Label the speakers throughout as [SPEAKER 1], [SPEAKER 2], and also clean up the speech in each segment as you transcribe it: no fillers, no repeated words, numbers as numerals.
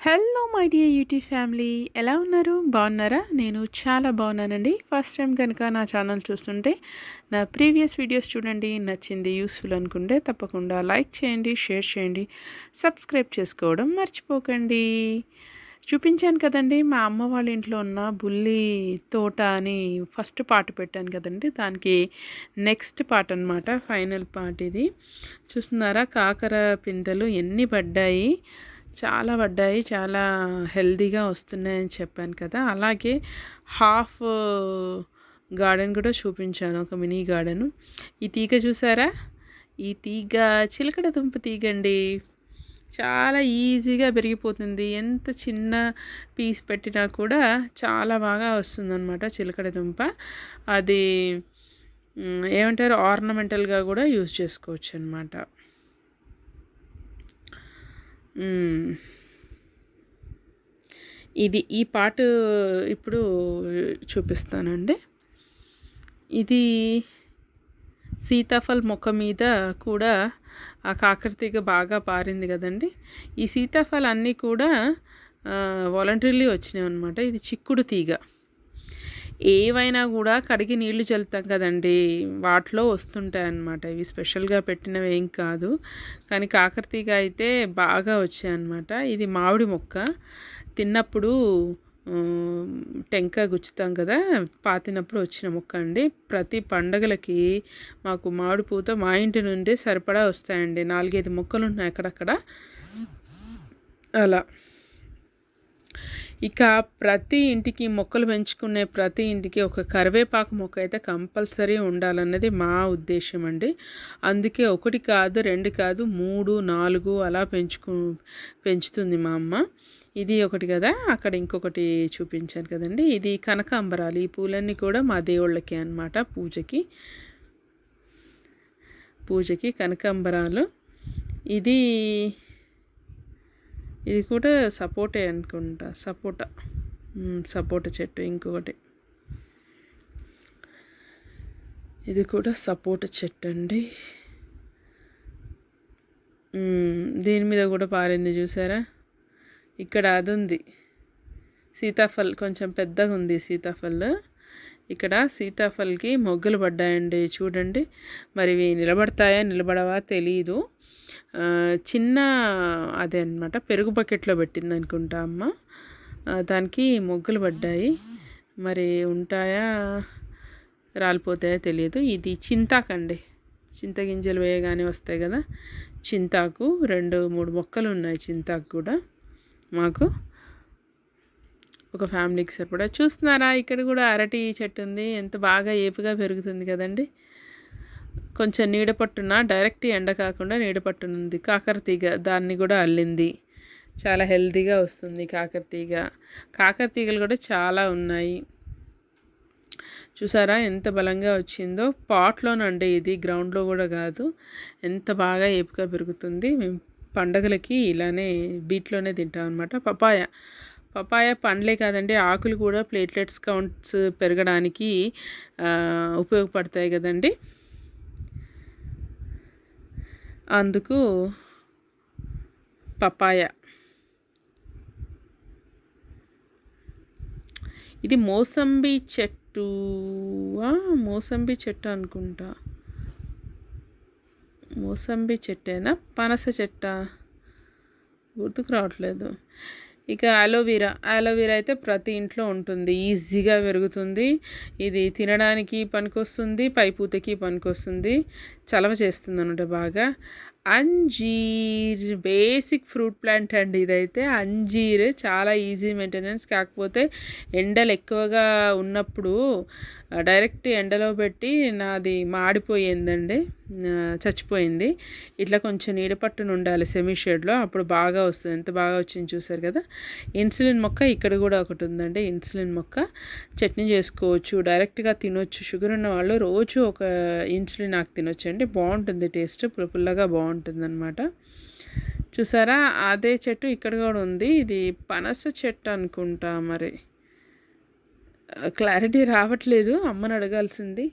[SPEAKER 1] Hello my dear YouTube family, ఎలా ఉన్నారు? బాగున్నారా? నేను చాలా బాగున్నానండి. ఫస్ట్ టైం కనుక నా ఛానల్ చూస్తుంటే నా ప్రీవియస్ వీడియోస్ చూడండి. నచ్చింది, యూస్ఫుల్ అనుకుంటే తప్పకుండా లైక్ చేయండి, షేర్ చేయండి, సబ్స్క్రైబ్ చేసుకోవడం మర్చిపోకండి. చూపించాను కదండి మా అమ్మ వాళ్ళ ఇంట్లో ఉన్న బుల్లి తోట అని ఫస్ట్ పార్ట్ పెట్టాను కదండి. దానికి నెక్స్ట్ పార్ట్ అనమాట, ఫైనల్ పార్ట్ ఇది. చూస్తున్నారా కాకర పిందెలు ఎన్ని పడ్డాయి? చాలా పడ్డాయి, చాలా హెల్తీగా వస్తున్నాయని చెప్పాను కదా. అలాగే హాఫ్ గార్డెన్ కూడా చూపించాను, ఒక మినీ గార్డెను. ఈ తీగ చూసారా? ఈ తీగ చిలకడ దుంప తీగండి. చాలా ఈజీగా పెరిగిపోతుంది. ఎంత చిన్న పీస్ పెట్టినా కూడా చాలా బాగా వస్తుందన్నమాట చిలకడ దుంప. అది ఏమంటారు, ఆర్నమెంటల్గా కూడా యూజ్ చేసుకోవచ్చు అనమాట. ఇది ఈ పార్ట్ ఇప్పుడు చూపిస్తానండి. ఇది సీతాఫల్ మొక్క మీద కూడా ఆ కాకరతీగ బాగా పారింది కదండి. ఈ సీతాఫల్ అన్నీ కూడా వాలంటరీలీ వచ్చినాయి అనమాట. ఇది చిక్కుడు తీగ. ఏవైనా కూడా కడిగి నీళ్లు చల్లుతాం కదండి, వాటిలో వస్తుంటాయి అన్నమాట. ఇవి స్పెషల్గా పెట్టినవి ఏం కాదు, కానీ కాకరతీగ అయితే బాగా వచ్చాయన్నమాట. ఇది మామిడి మొక్క. తిన్నప్పుడు టెంకాయ గుచ్చుతాం కదా, పాతినప్పుడు వచ్చిన మొక్క అండి. ప్రతి పండగలకి మాకు మామిడి పూత మా ఇంటి నుండి సరిపడా వస్తాయండి. 4-5 మొక్కలు ఉన్నాయి అక్కడక్కడ అలా. ఇక ప్రతి ఇంటికి మొక్కలు పెంచుకునే ప్రతి ఇంటికి ఒక కరివేపాకు మొక్క అయితే కంపల్సరీ ఉండాలన్నది మా ఉద్దేశం అండి. అందుకే 1 కాదు, 2 కాదు, 3, 4 అలా పెంచుతుంది మా అమ్మ. ఇది ఒకటి కదా, అక్కడ ఇంకొకటి చూపించాను కదండి. ఇది కనకాంబరాలు. ఈ పూలన్నీ కూడా మా దేవుళ్ళకి అన్నమాట, పూజకి కనకాంబరాలు. ఇది కూడా సపోటే అనుకుంటా, సపోటా చెట్టు. ఇంకొకటి ఇది కూడా సపోటా చెట్టు అండి. దీని మీద కూడా పారింది చూసారా? ఇక్కడ అది ఉంది, సీతాఫల్ కొంచెం పెద్దగా ఉంది సీతాఫల్. ఇక్కడ సీతాఫల్కి మొగ్గలు పడ్డాయండి చూడండి. మరి ఇవి నిలబడవా తెలీదు. చిన్న అదే అనమాట, పెరుగు బకెట్లో పెట్టింది అనుకుంటా అమ్మ. దానికి మొగ్గలు పడ్డాయి. మరి ఉంటాయా రాలిపోతాయో తెలియదు. ఇది చింతాకండి, చింతగింజలు వేయగానే వస్తాయి కదా, చింతాకు. 2-3 మొక్కలు ఉన్నాయి చింతాకు కూడా మాకు, ఒక ఫ్యామిలీకి సరిపడా. చూస్తున్నారా? ఇక్కడ కూడా అరటి చెట్టు ఉంది. ఎంత బాగా ఏపుగా పెరుగుతుంది కదండి. కొంచెం నీడ పట్టున, డైరెక్ట్ ఎండ కాకుండా నీడ పట్టునుంది. కాకరతీగ దాన్ని కూడా అల్లింది. చాలా హెల్తీగా వస్తుంది కాకరతీగలు కూడా చాలా ఉన్నాయి. చూసారా ఎంత బలంగా వచ్చిందో? పాట్లోనండి ఇది, గ్రౌండ్లో కూడా కాదు. ఎంత బాగా ఏపుగా పెరుగుతుంది. మేము పండగలకి ఇలానే వీటిలోనే తింటాం అనమాట. పపాయ పండ్లే కాదండి, ఆకులు కూడా ప్లేట్లెట్స్ కౌంట్స్ పెరగడానికి ఉపయోగపడతాయి కదండి. అందుకు పపాయ. ఇది మోసంబి చెట్టు అనుకుంటా. మోసంబి చెట్టేనా, పనస చెట్ట గుర్తుకు రావట్లేదు. ఇక అలోవెరా అయితే ప్రతి ఇంట్లో ఉంటుంది, ఈజీగా పెరుగుతుంది. ఇది తినడానికి పనికొస్తుంది, పైపూతకి పనికొస్తుంది, చలవ చేస్తుంది అన్నమాట బాగా. అంజీర్ బేసిక్ ఫ్రూట్ ప్లాంట్ అండి ఇదైతే. అంజీర్ చాలా ఈజీ మెయింటెనెన్స్. కాకపోతే ఎండలు ఎక్కువగా ఉన్నప్పుడు డైరెక్ట్ ఎండలో పెట్టి నాది మాడిపోయిందండి, చచ్చిపోయింది. ఇట్లా కొంచెం నీడ పట్టున ఉండాలి సెమీ షేడ్లో, అప్పుడు బాగా వస్తుంది. ఎంత బాగా వచ్చింది చూసారు కదా. ఇన్సులిన్ మొక్క ఇక్కడ కూడా ఒకటి ఉందండి. ఇన్సులిన్ మొక్క చట్నీ చేసుకోవచ్చు, డైరెక్ట్గా తినొచ్చు. షుగర్ ఉన్న వాళ్ళు రోజు ఒక ఇన్సులిన్ ఆకు తినొచ్చండి, బాగుంటుంది టేస్ట్, పుల్లగా బాగుంటుంది అనమాట. చూసారా? అదే చెట్టు ఇక్కడ కూడా ఉంది. ఇది పనస చెట్టు అనుకుంటా, మరి క్లారిటీ రావట్లేదు, అమ్మని అడగాల్సింది.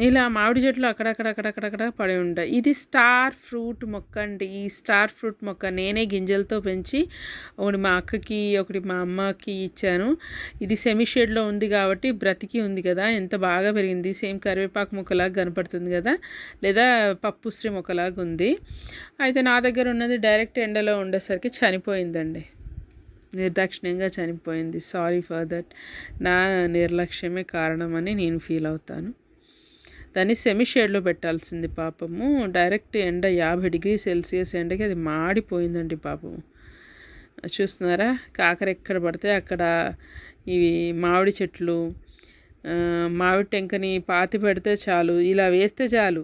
[SPEAKER 1] ఇలా మామిడి చెట్లు అక్కడక్కడక్కడక్కడక్కడ పడి ఉంటాయి. ఇది స్టార్ ఫ్రూట్ మొక్క అండి. ఈ స్టార్ ఫ్రూట్ మొక్క నేనే గింజలతో పెంచి ఒకటి మా అక్కకి ఒకటి మా అమ్మకి ఇచ్చాను. ఇది సెమీ షేడ్లో ఉంది కాబట్టి బ్రతికి ఉంది కదా, ఎంత బాగా పెరిగింది. సేమ్ కరివేపాకు మొక్కలాగా కనపడుతుంది కదా, లేదా పప్పుశ్రీ మొక్కలాగా ఉంది. అయితే నా దగ్గర ఉన్నది డైరెక్ట్ ఎండలో ఉండేసరికి చనిపోయిందండి, నిర్దాక్షిణ్యంగా చనిపోయింది. సారీ ఫర్ దట్, నా నిర్లక్ష్యమే కారణమని నేను ఫీల్ అవుతాను. దాన్ని సెమీ షేడ్లో పెట్టాల్సింది పాపము. డైరెక్ట్ ఎండ 50 డిగ్రీ సెల్సియస్ ఎండకి అది మాడిపోయిందండి పాపము. చూస్తున్నారా, కాకర ఎక్కడ పడితే అక్కడ ఇవి మామిడి చెట్లు, మామిడి టెంకని పాతి పెడితే చాలు, ఇలా వేస్తే చాలు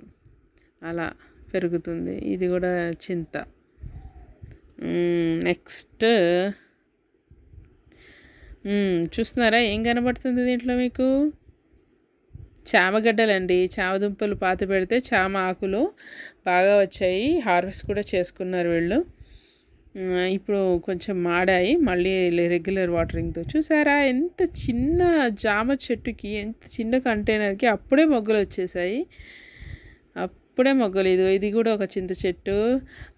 [SPEAKER 1] అలా పెరుగుతుంది. ఇది కూడా చింత. నెక్స్ట్ చూస్తున్నారా ఏం కనబడుతుంది దీంట్లో మీకు? చామగడ్డలండి. చామ దుంపలు పాతి పెడితే చామ ఆకులు బాగా వచ్చాయి, హార్వెస్ట్ కూడా చేసుకున్నారు వీళ్ళు. ఇప్పుడు కొంచెం మాడాయి, మళ్ళీ రెగ్యులర్ వాటరింగ్తో. చూసారా ఎంత చిన్న జామ చెట్టుకి, ఎంత చిన్న కంటైనర్కి అప్పుడే మొగ్గలు వచ్చేసాయి, అప్పుడే మొగ్గలు. ఇది కూడా ఒక చింత చెట్టు,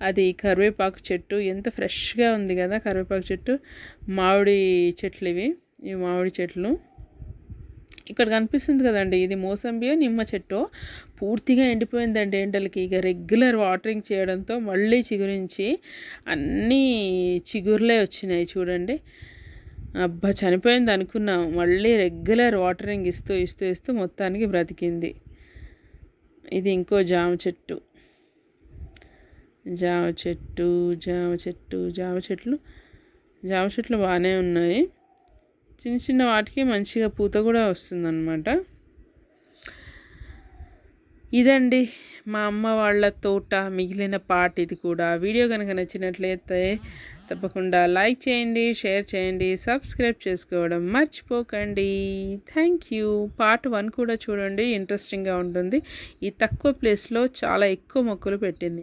[SPEAKER 1] అది కరివేపాకు చెట్టు. ఎంత ఫ్రెష్గా ఉంది కదా కరివేపాకు చెట్టు. మామిడి చెట్లు ఇవి మామిడి చెట్లు. ఇక్కడ కనిపిస్తుంది కదండి, ఇది మోసంబియో నిమ్మ చెట్టు. పూర్తిగా ఎండిపోయిందండి ఎండలకి. ఇక రెగ్యులర్ వాటరింగ్ చేయడంతో మళ్ళీ చిగురించి అన్నీ చిగుర్లే వచ్చినాయి చూడండి. అబ్బా చనిపోయింది అనుకున్నాం, మళ్ళీ రెగ్యులర్ వాటరింగ్ ఇస్తూ మొత్తానికి బ్రతికింది. ఇది ఇంకో జామ చెట్టు. జామ చెట్లు బాగానే ఉన్నాయి. చిన్న చిన్న వాటికి మంచిగా పూత కూడా వస్తుందన్నమాట. ఇదండి మా అమ్మ వాళ్ళ తోట మిగిలిన పార్ట్. ఇది కూడా వీడియో కనుక నచ్చినట్లయితే తప్పకుండా లైక్ చేయండి, షేర్ చేయండి, సబ్స్క్రైబ్ చేసుకోవడం మర్చిపోకండి. Thank you. పార్ట్ 1 కూడా చూడండి, ఇంట్రెస్టింగ్గా ఉంటుంది. ఈ తక్కువ ప్లేస్లో చాలా ఎక్కువ మొక్కలు పెట్టింది.